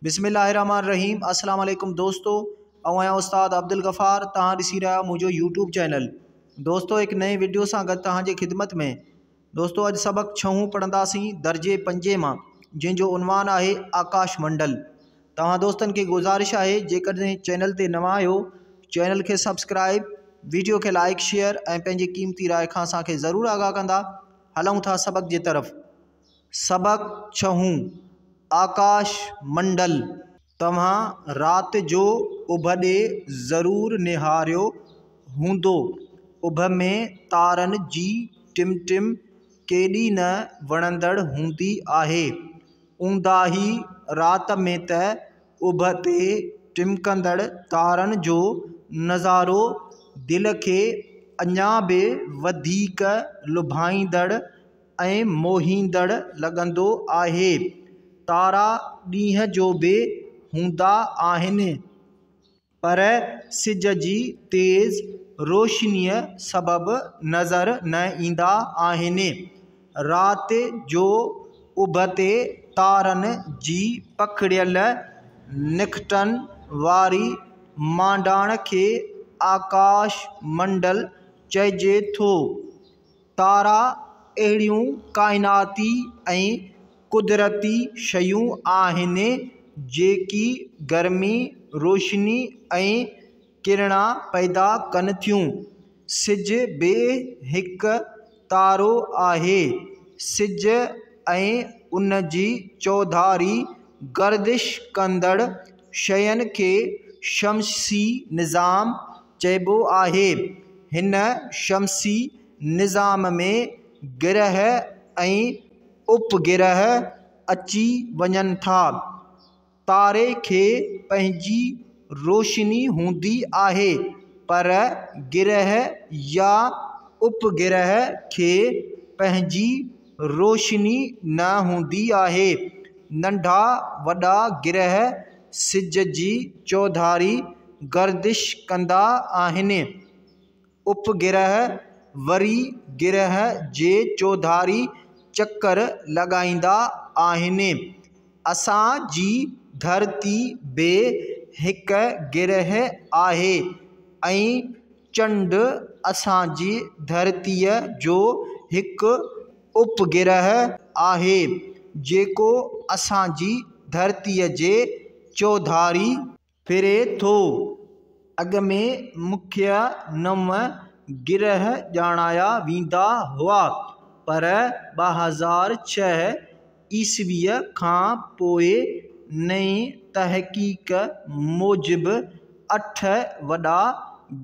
बिस्मिल्लाहिर्रहमानिर्रहीम। अस्सलाम वालेकुम दोस्तों, आया उस्ताद अब्दुल गफ़ार। तव्हां ॾिसी रहा मुझो यूट्यूब चैनल। दोस्तों एक नए वीडियो से गॾु तव्हांजे खिदमत में। दोस्तों अॼु सबक 6 पढ़ंदासीं दर्जे 5 मां, जंहिंजो उन्वान आहे आकाश मंडल। तव्हां दोस्तनि खे गुज़ारिश आहे जेकॾहिं चैनल ते नवां आहियो, चैनल खे सब्सक्राइब, वीडियो खे लाइक शेयर ऐं पंहिंजी क़ीमती राय खां असांखे ज़रूरु आगाह कंदा। हलूं था सबक जी तरफ़। सबक 6 आकाश मंडल। तव्हां रात जो उभ ॾे ज़रूरु निहारियो हूंदो। उभ में तारनि जी टिमटिम केॾी न वणंदड़ हूंदी आहे। ऊंदाही रात में त उभ ते टिमकंदड़ तारनि जो नज़ारो दिलि खे अञा बि वधीक लुभाईंदड़ ऐं मोहींदड़ लॻंदो आहे। तारा ॾींहं जो बि हूंदा आहिनि, पर सिज जी तेज़ रोशनीअ सबबु नज़र न ईंदा आहिनि। राति जो उभ ते तारनि जी पखिड़ियल निखटनि वारी मांडाण खे आकाश मंडल चइजे थो। तारा अहिड़ियूं काइनाती ऐं कुदरती शयूं आहिनि जेकी गर्मी, रोशनी ऐं किरणा पैदा कनि थियूं। सिज बि हिकु तारो आहे। सिज ऐं उन जी चौधारी गर्दिश कंदड़ शयुनि खे शमसी निज़ाम चइबो आहे। हिन शमसी निज़ाम में ग्रह ऐं उपग्रह अची वञनि था। तारे खे पंहिंजी रोशनी हूंदी आहे, पर ग्रह या उपग्रह खे पंहिंजी रोशनी न हूंदी आहे। नंढा वॾा ग्रह सिज जी चौधारी गर्दिश कंदा आहिनि। उपग्रह वरी ग्रह जे चौधारी चक्कर लॻाईंदा आहिनि। असांजी धरती बि हिकु ग्रह आहे ऐं चंड असांजी धरतीअ जो हिकु उपग्रह आहे, जेको असांजी धरतीअ जे चौधारी फिरे थो। अॻ में मुख्य 9 ग्रह ॼाणाया वेंदा हुआ, पर 2006 ईस्वीअ खां पोइ नई तहक़ीक़ मूजिबि 8 वॾा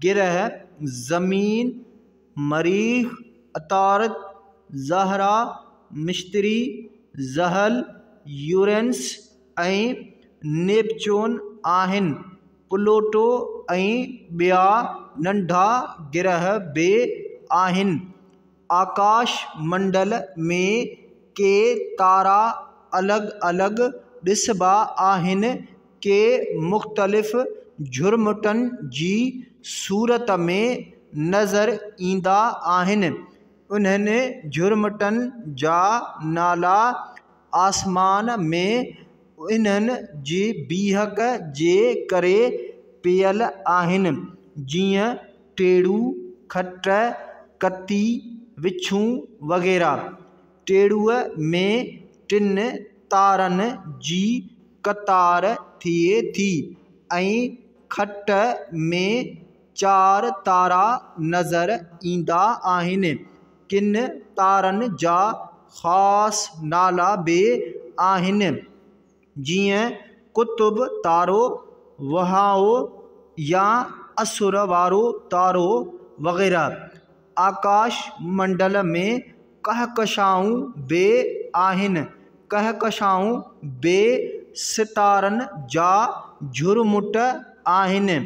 ग्रह ज़मीन, मरीख़, उतारद, ज़हरा, मिश्तरी, ज़हल, यूरेनस ऐं नेपच्यून आहिनि। प्लूटो ऐं ॿिया नंढा ग्रह बि आहिनि। आकाश मंडल में के तारा अलॻि अलॻि ॾिसबा आहिनि, के मुख़्तलिफ़ झुरमुटनि जी सूरत में नज़र ईंदा आहिनि। उन्हनि झुरमुटनि जा नाला आसमान में इन्हनि जी बीहक जे करे पियल आहिनि, जीअं टेड़ू, खट, कती, विछूं वग़ैरह। टेड़ूअ में 3 तारनि जी कतार थिए थी ऐं खट में 4 तारा नज़र ईंदा आहिनि। किन तारनि जा ख़ासि नाला बि आहिनि, जीअं कुतुब तारो, वहाओ या असुर वारो तारो वग़ैरह। आकाश मंडल में कहकशाऊं बि आहिनि। कहकशाऊं बि सितारनि जा झुरमुट आहिनि।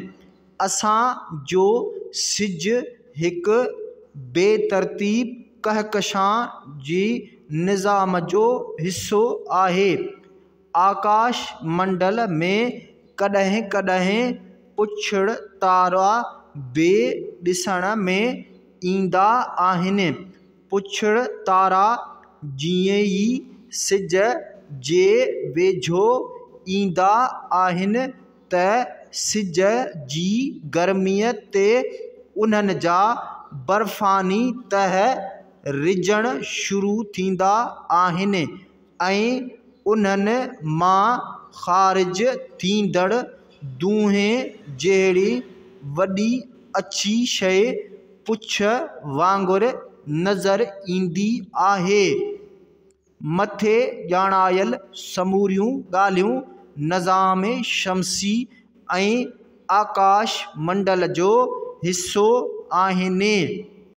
असां जो सिज हिकु बेतरतीब कहकशां जी निज़ाम जो हिस्सो आहे। आकाश मंडल में कॾहिं कॾहिं पुछड़ तारा बि ॾिसण में ईंदा आहिनि। पुछड़ तारा जीअं ई सिज जे वेझो ईंदा आहिनि त सिज जी गर्मीअ ते उन्हनि जा बर्फ़ानी तह रिझणु शुरू थींदा आहिनि ऐं उन्हनि मां ख़ारिज थींदड़ दूंहें जहिड़ी वॾी अछी शइ पुछ वांगुरु नज़र ईंदी आहे। मथे ॼाणायल समूरियूं ॻाल्हियूं निज़ाम शमसी ऐं आकाश मंडल जो हिसो आहिनि।